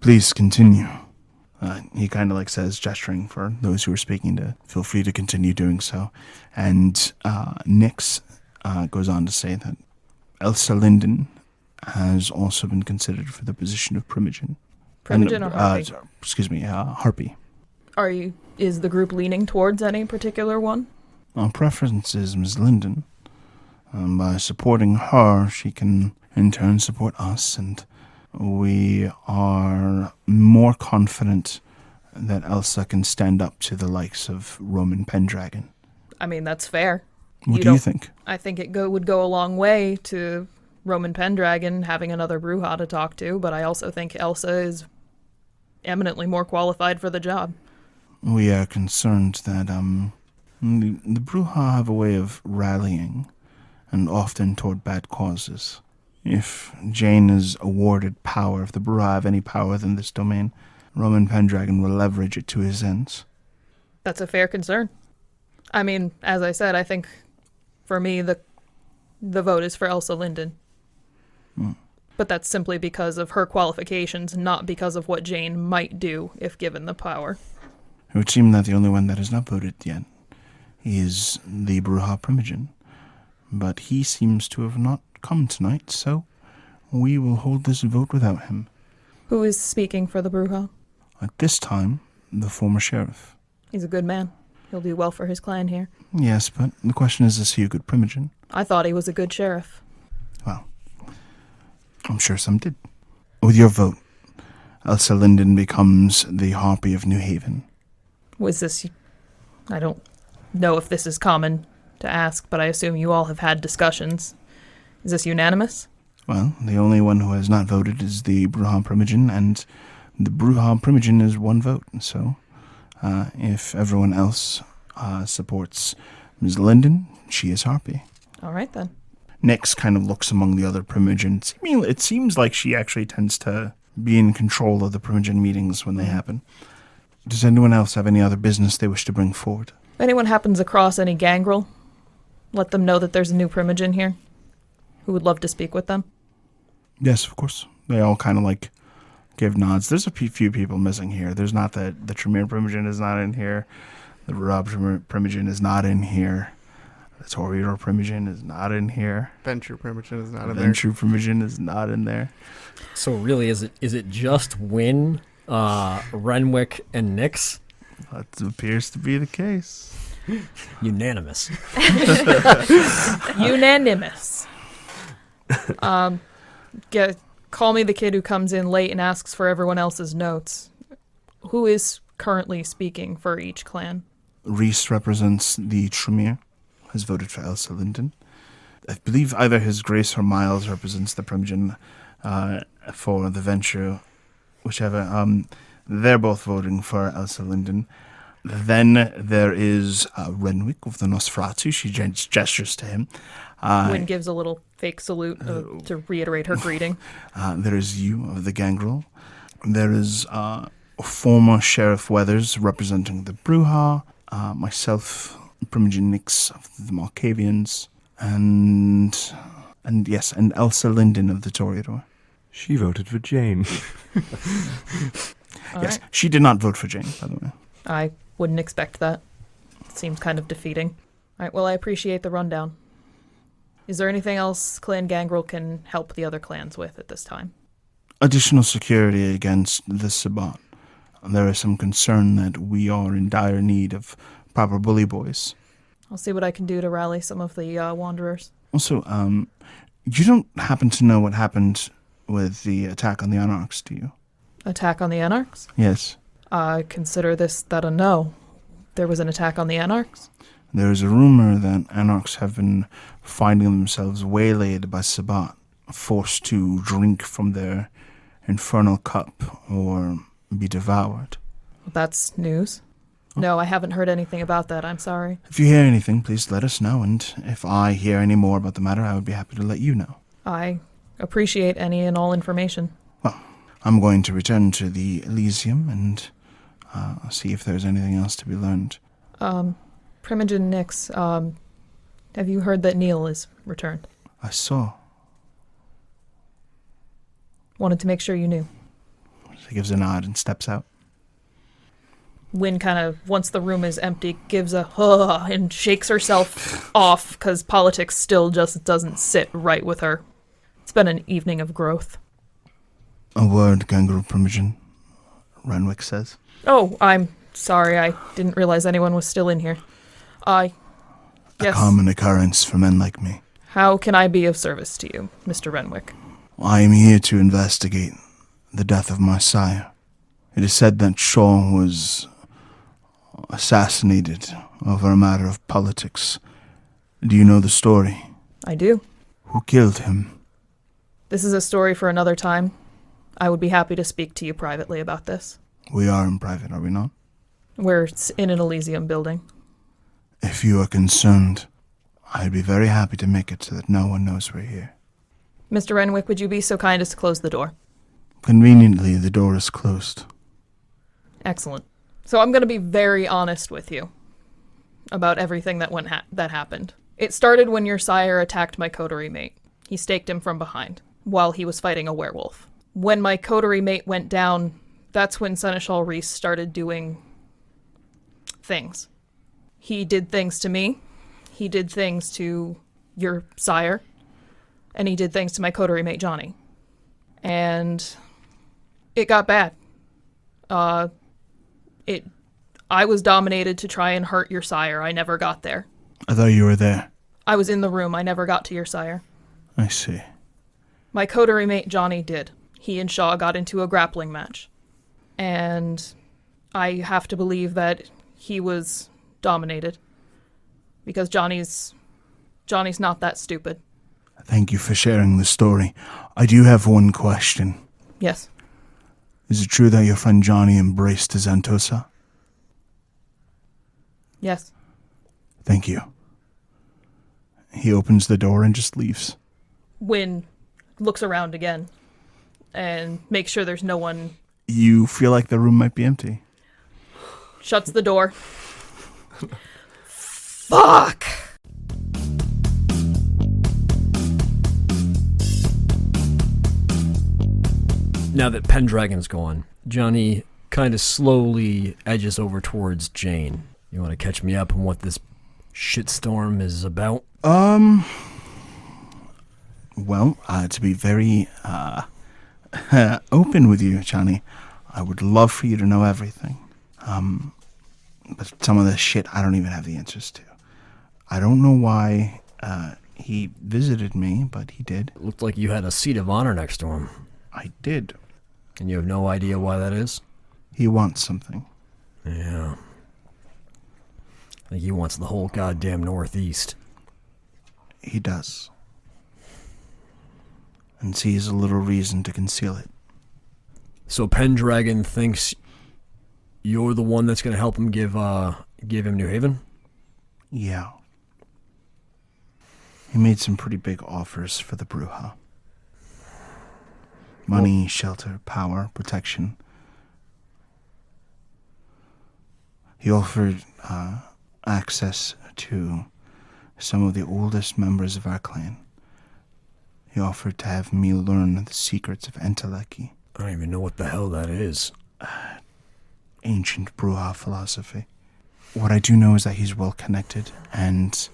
Please continue. He kind of says, gesturing for those who are speaking to feel free to continue doing so. And Nyx goes on to say that Elsa Linden has also been considered for the position of Primogen. Primogen or Harpy? Harpy. Is the group leaning towards any particular one? Our preference is Ms. Linden. By supporting her, she can in turn support us, and we are more confident that Elsa can stand up to the likes of Roman Pendragon. I mean, that's fair. What do you think? I think it would go a long way to Roman Pendragon having another Brujah to talk to, but I also think Elsa is eminently more qualified for the job. We are concerned that the Brujah have a way of rallying, and often toward bad causes. If Jane is awarded power, if the Brujah have any power within this domain, Roman Pendragon will leverage it to his ends. That's a fair concern. I mean, as I said, I think for me the vote is for Elsa Linden. But that's simply because of her qualifications, not because of what Jane might do if given the power. It would seem that the only one that has not voted yet is the Brujah Primogen. But he seems to have not come tonight, so we will hold this vote without him. Who is speaking for the Brujah? At this time, the former sheriff. He's a good man. He'll do well for his clan here. Yes, but the question is he a good Primogen? I thought he was a good sheriff. Well, I'm sure some did. With your vote, Elsa Linden becomes the Harpy of New Haven. Was this... I don't know if this is common to ask, but I assume you all have had discussions. Is this unanimous? Well, the only one who has not voted is the Brujah Primogen, and the Brujah Primogen is one vote. So, if everyone else supports Ms. Linden, she is Harpy. All right, then. Nyx kind of looks among the other Primogens. I mean, it seems like she actually tends to be in control of the Primogen meetings when they happen. Does anyone else have any other business they wish to bring forward? If anyone happens across any gangrel, let them know that there's a new Primogen here who would love to speak with them. Yes, of course. They all kind of give nods. There's a few people missing here. There's not the Tremere Primogen is not in here. The Rob Primogen is not in here. The Torpor Primogen is not in here. Venture Primogen is not in there. Venture Primogen is not in there. So really, is it just Wynn, Renwick, and Nyx? That appears to be the case. Unanimous. Unanimous. Call me the kid who comes in late and asks for everyone else's notes. Who is currently speaking for each clan? Reese represents the Tremere, has voted for Elsa Linden. I believe either His Grace or Miles represents the Primogen for the Venture, whichever. They're both voting for Elsa Linden. Then there is Renwick of the Nosferatu. She gestures to him. Wynn gives a little fake salute to reiterate her greeting. There is you of the Gangrel. There is former Sheriff Weathers representing the Brujah. Myself, Primogen Nyx of the Malkavians. And Elsa Linden of the Toreador. She voted for Jane. Yes, she did not vote for Jane, by the way. I wouldn't expect that. It seems kind of defeating. All right, well, I appreciate the rundown. Is there anything else Clan Gangrel can help the other clans with at this time? Additional security against the Sabbat. There is some concern that we are in dire need of proper bully boys. I'll see what I can do to rally some of the Wanderers. Also, you don't happen to know what happened with the attack on the Anarchs, do you? Attack on the Anarchs? Yes. I consider that a no. There was an attack on the Anarchs? There is a rumor that Anarchs have been finding themselves waylaid by Sabbat, forced to drink from their infernal cup or be devoured. That's news. No, I haven't heard anything about that. I'm sorry. If you hear anything, please let us know, and if I hear any more about the matter, I would be happy to let you know. I appreciate any and all information. Well, I'm going to return to the Elysium and see if there's anything else to be learned. Primogen Nyx, have you heard that Neal is returned? I saw. Wanted to make sure you knew. He gives a nod and steps out. Wynn kind of, once the room is empty, gives a huh and shakes herself off because politics still just doesn't sit right with her. It's been an evening of growth. A word, Kangaroo Primogen, Renwick says. Oh, I'm sorry. I didn't realize anyone was still in here. A Yes. common occurrence for men like me. How can I be of service to you, Mr. Renwick? I am here to investigate the death of my sire. It is said that Shaw was assassinated over a matter of politics. Do you know the story? I do. Who killed him? This is a story for another time. I would be happy to speak to you privately about this. We are in private, are we not? We're in an Elysium building. If you are concerned, I'd be very happy to make it so that no one knows we're here. Mr. Renwick, would you be so kind as to close the door? Conveniently, the door is closed. Excellent. So I'm going to be very honest with you about everything that happened. It started when your sire attacked my coterie mate. He staked him from behind while he was fighting a werewolf. When my coterie mate went down, that's when Seneschal Reese started doing things. He did things to me. He did things to your sire. And he did things to my coterie mate, Johnny. And it got bad. I was dominated to try and hurt your sire. I never got there. I thought you were there. I was in the room. I never got to your sire. I see. My coterie mate, Johnny, did. He and Shaw got into a grappling match. And I have to believe that he was dominated. Because Johnny's not that stupid. Thank you for sharing the story. I do have one question. Yes. Is it true that your friend Johnny embraced Xantosa? Yes. Thank you. He opens the door and just leaves. Wynn looks around again and makes sure there's no one. You feel like the room might be empty. Shuts the door. Fuck! Now that Pendragon's gone, Johnny kind of slowly edges over towards Jane. You want to catch me up on what this shitstorm is about? Well, to be very open with you, Johnny, I would love for you to know everything. But some of this shit I don't even have the answers to. I don't know why he visited me, but he did. It looked like you had a seat of honor next to him. I did. And you have no idea why that is? He wants something. Yeah. I think he wants the whole goddamn Northeast. He does. And sees a little reason to conceal it. So Pendragon thinks you're the one that's going to help him give him New Haven? Yeah. He made some pretty big offers for the Bruja. Money, shelter, power, protection. He offered access to some of the oldest members of our clan. He offered to have me learn the secrets of Enteleki. I don't even know what the hell that is. Ancient Bruja philosophy. What I do know is that he's well connected, and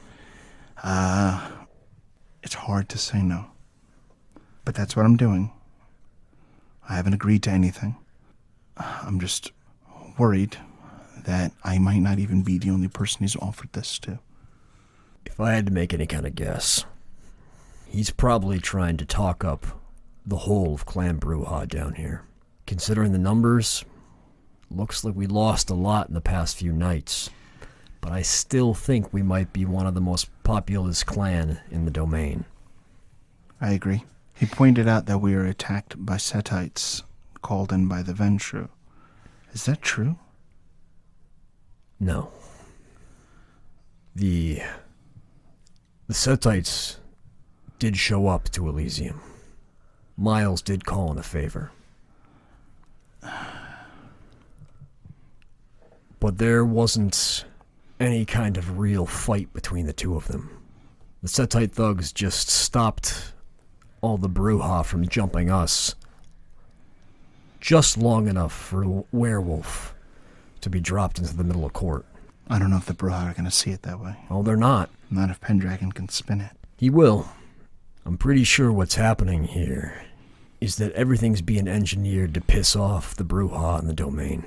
it's hard to say no. But that's what I'm doing. I haven't agreed to anything. I'm just worried that I might not even be the only person he's offered this to. If I had to make any kind of guess, he's probably trying to talk up the whole of Clan Bruja down here. Considering the numbers, looks like we lost a lot in the past few nights. But I still think we might be one of the most populous clan in the domain. I agree. He pointed out that we were attacked by Setites called in by the Ventrue. Is that true? No. The Setites did show up to Elysium. Miles did call in a favor. But there wasn't any kind of real fight between the two of them. The Setite thugs just stopped all the Bruja from jumping us just long enough for Werewolf to be dropped into the middle of court. I don't know if the Bruja are going to see it that way. Oh, they're not. Not if Pendragon can spin it. He will. I'm pretty sure what's happening here is that everything's being engineered to piss off the Bruja and the domain.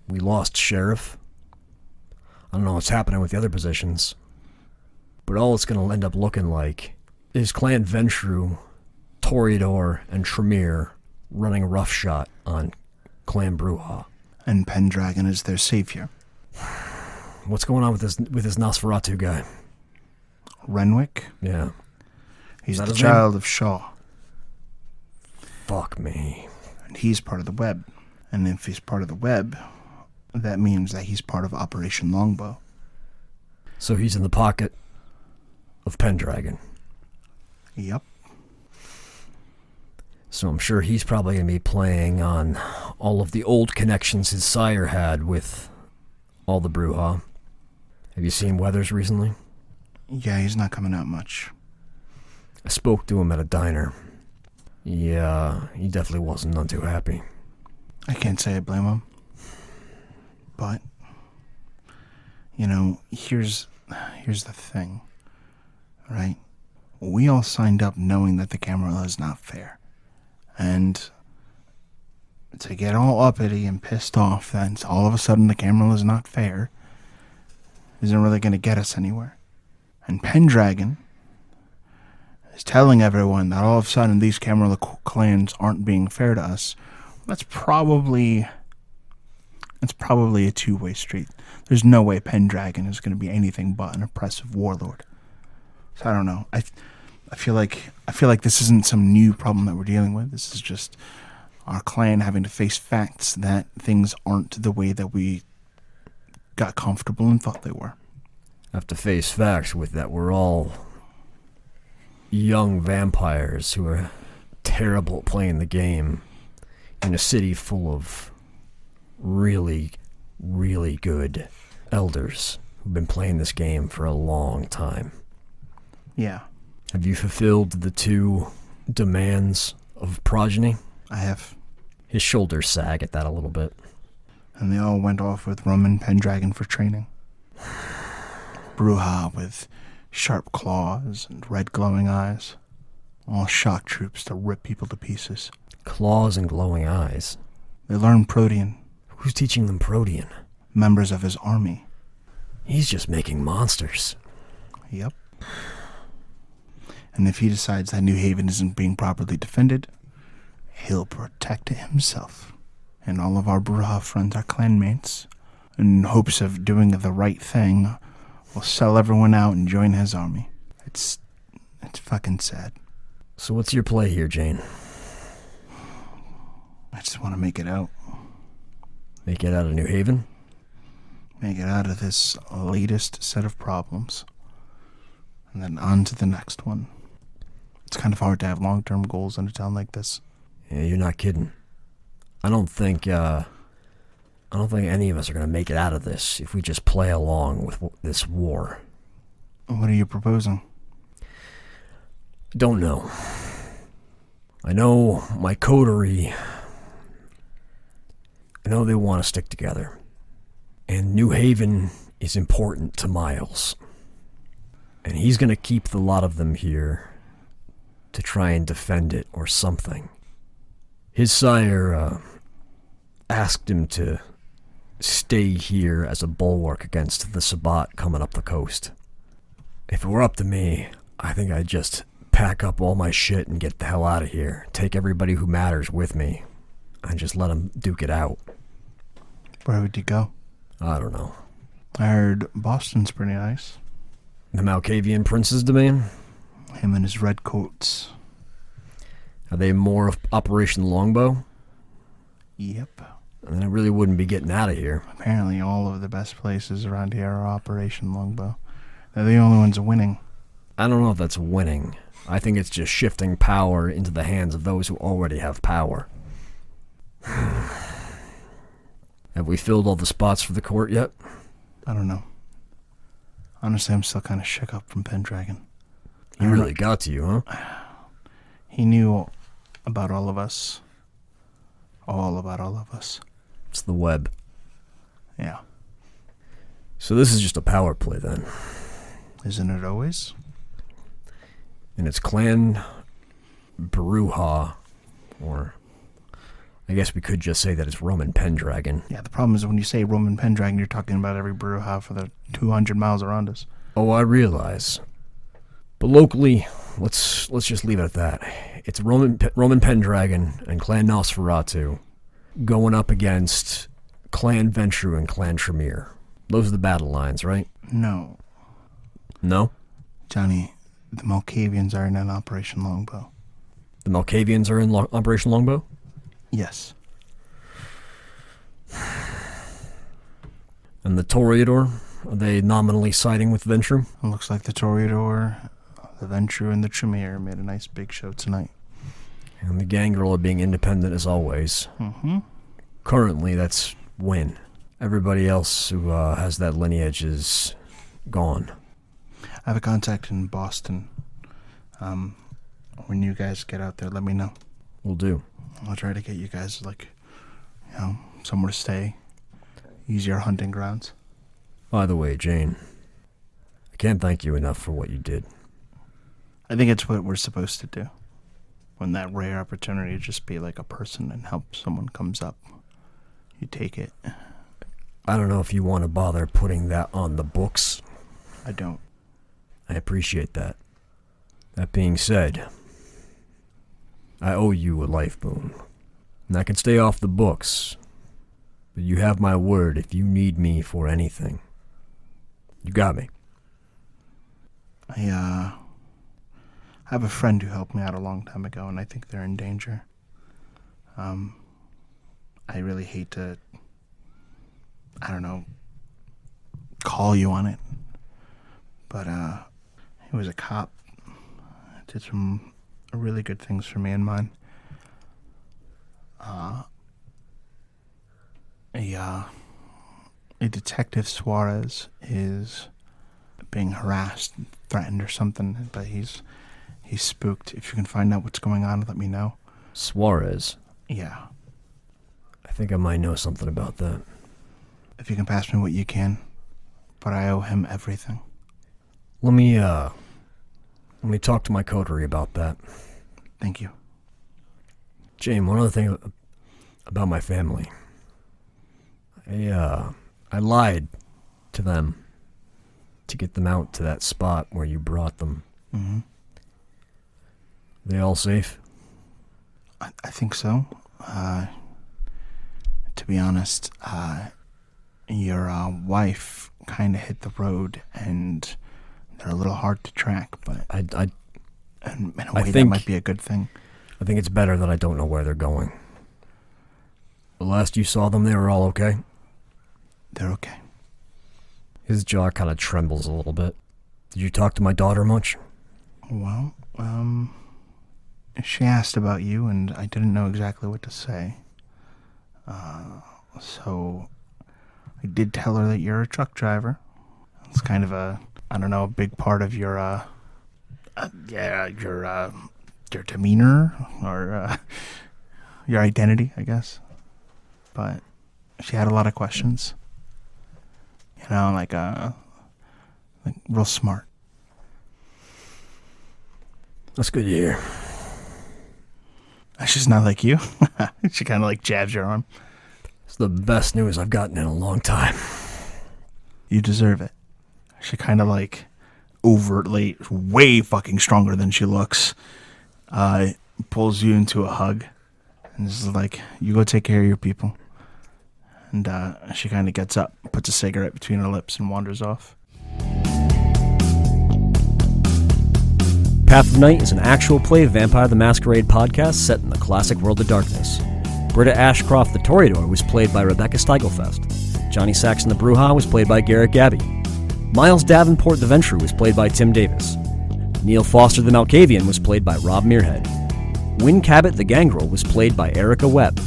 We lost Sheriff. I don't know what's happening with the other positions. But all it's going to end up looking like is Clan Ventru, Toreador, and Tremere running roughshod on Clan Bruja. And Pendragon is their savior. What's going on with this Nosferatu guy? Renwick? Yeah. He's That the his child name? of Shaw. Fuck me. And he's part of the Webb. And if he's part of the Webb, that means that he's part of Operation Longbow. So he's in the pocket of Pendragon. Yep. So I'm sure he's probably going to be playing on all of the old connections his sire had with all the Bruja. Have you seen Weathers recently? Yeah, he's not coming out much. I spoke to him at a diner. Yeah, he definitely wasn't none too happy. I can't say I blame him. But, you know, here's the thing, right? We all signed up knowing that the Camarilla is not fair. And to get all uppity and pissed off that all of a sudden the Camarilla is not fair isn't really going to get us anywhere. And Pendragon is telling everyone that all of a sudden these Camarilla clans aren't being fair to us. That's probably a two-way street. There's no way Pendragon is going to be anything but an oppressive warlord. So I don't know. I feel like this isn't some new problem that we're dealing with. This is just our clan having to face facts that things aren't the way that we got comfortable and thought they were. Have to face facts with that. We're all young vampires who are terrible at playing the game in a city full of really, really good elders who've been playing this game for a long time. Yeah. Have you fulfilled the 2 demands of progeny? I have. His shoulders sag at that a little bit. And they all went off with Roman Pendragon for training. Bruja with sharp claws and red glowing eyes. All shock troops to rip people to pieces. Claws and glowing eyes. They learn Protean. Who's teaching them Protean? Members of his army. He's just making monsters. Yep. And if he decides that New Haven isn't being properly defended, he'll protect it himself. And all of our Bruja friends, our clanmates, in hopes of doing the right thing, will sell everyone out and join his army. It's fucking sad. So what's your play here, Jane? I just want to make it out. Make it out of New Haven? Make it out of this latest set of problems. And then on to the next one. It's kind of hard to have long-term goals in a town like this. Yeah, you're not kidding. I don't think any of us are going to make it out of this if we just play along with this war. What are you proposing? Don't know. I know my coterie. I know they want to stick together. And New Haven is important to Miles. And he's going to keep the lot of them here to try and defend it or something. His sire asked him to stay here as a bulwark against the Sabbat coming up the coast. If it were up to me, I think I'd just pack up all my shit and get the hell out of here. Take everybody who matters with me and just let them duke it out. Where would you go? I don't know. I heard Boston's pretty nice. The Malkavian Prince's domain? Him and his red coats. Are they more of Operation Longbow? Yep. And I really wouldn't be getting out of here. Apparently all of the best places around here are Operation Longbow. They're the only ones winning. I don't know if that's winning. I think it's just shifting power into the hands of those who already have power. Have we filled all the spots for the court yet? I don't know. Honestly, I'm still kind of shook up from Pendragon. He really got to you, huh? He knew about all of us. All about all of us. It's the Webb. Yeah. So this is just a power play then. Isn't it always? And it's Clan Bruja, or I guess we could just say that it's Roman Pendragon. Yeah, the problem is when you say Roman Pendragon, you're talking about every Bruja for the 200 miles around us. Oh, I realize. But locally, let's just leave it at that. It's Roman Pendragon and Clan Nosferatu going up against Clan Ventru and Clan Tremere. Those are the battle lines, right? No. No? Johnny, the Malkavians are in an Operation Longbow. The Malkavians are in Operation Longbow? Yes. And the Toreador, are they nominally siding with Ventru? It looks like the Toreador, the Ventru, and the Tremere made a nice big show tonight. And the Gangrel are being independent as always. Mm-hmm. Currently, that's Wynn. Everybody else who has that lineage is gone. I have a contact in Boston. When you guys get out there, let me know. Will do. I'll try to get you guys, somewhere to stay. Easier hunting grounds. By the way, Jane, I can't thank you enough for what you did. I think it's what we're supposed to do. When that rare opportunity to just be like a person and help someone comes up, you take it. I don't know if you want to bother putting that on the books. I don't. I appreciate that. That being said, I owe you a life boon. And I can stay off the books, but you have my word if you need me for anything. You got me. I have a friend who helped me out a long time ago, and I think they're in danger. I really hate to, call you on it. But he was a cop. Did some really good things for me and mine. A Detective Suarez is being harassed, threatened or something, but he's spooked. If you can find out what's going on, let me know. Suarez? Yeah. I think I might know something about that. If you can pass me what you can, but I owe him everything. Let me talk to my coterie about that. Thank you. Jane, one other thing about my family. I lied to them to get them out to that spot where you brought them. Mm-hmm. They all safe? I think so. To be honest, your wife kind of hit the road, and they're a little hard to track, but in a way that might be a good thing. I think it's better that I don't know where they're going. The last you saw them, they were all okay? They're okay. His jaw kind of trembles a little bit. Did you talk to my daughter much? Well, she asked about you, and I didn't know exactly what to say. So I did tell her that you're a truck driver. It's kind of a big part of your demeanor or your identity, I guess. But she had a lot of questions. Like real smart. That's good to hear. She's not like you. She kind of jabs your arm. It's the best news I've gotten in a long time. You deserve it. She kind of overtly, way fucking stronger than she looks, pulls you into a hug and is like, you go take care of your people. And she kind of gets up, puts a cigarette between her lips, and wanders off. Path of Night is an actual play Vampire the Masquerade podcast set in the classic world of darkness. Britta Ashcroft the Toreador was played by Rebecca Steigelfest. Johnny Saxon the Bruja was played by Garrett Gabbey. Miles Davenport the Ventru was played by Tim Davis. Neal Foster the Malkavian was played by Rob Muirhead. Wynn Cabot the Gangrel was played by Erika Webb.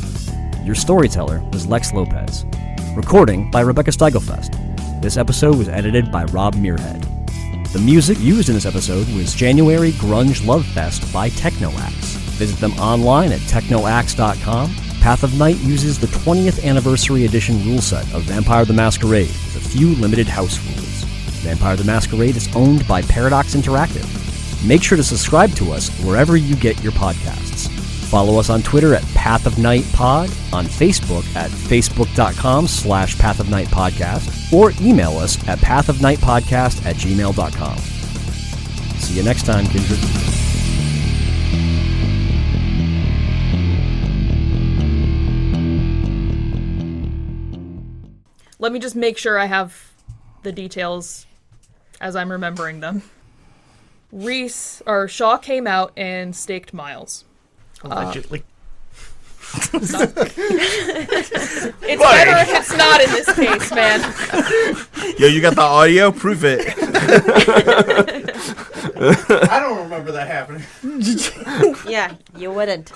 Your storyteller was Lex Lopez. Recording by Rebecca Steigelfest. This episode was edited by Rob Muirhead. The music used in this episode was January Grunge Love Fest by Technoaxe. Visit them online at technoaxe.com Path of Night uses the 20th anniversary edition rule set of Vampire the Masquerade with a few limited house rules. Vampire the Masquerade is owned by Paradox Interactive. Make sure to subscribe to us wherever you get your podcasts. Follow us on Twitter at Path of Night Pod, on Facebook at facebook.com/Path of Night Podcast, or email us at pathofnightpodcast@gmail.com. See you next time, Kindred. Let me just make sure I have the details as I'm remembering them. Shaw came out and staked Miles. Allegedly. It's better if it's not in this case, man. Yo, you got the audio? Prove it. I don't remember that happening. Yeah, you wouldn't.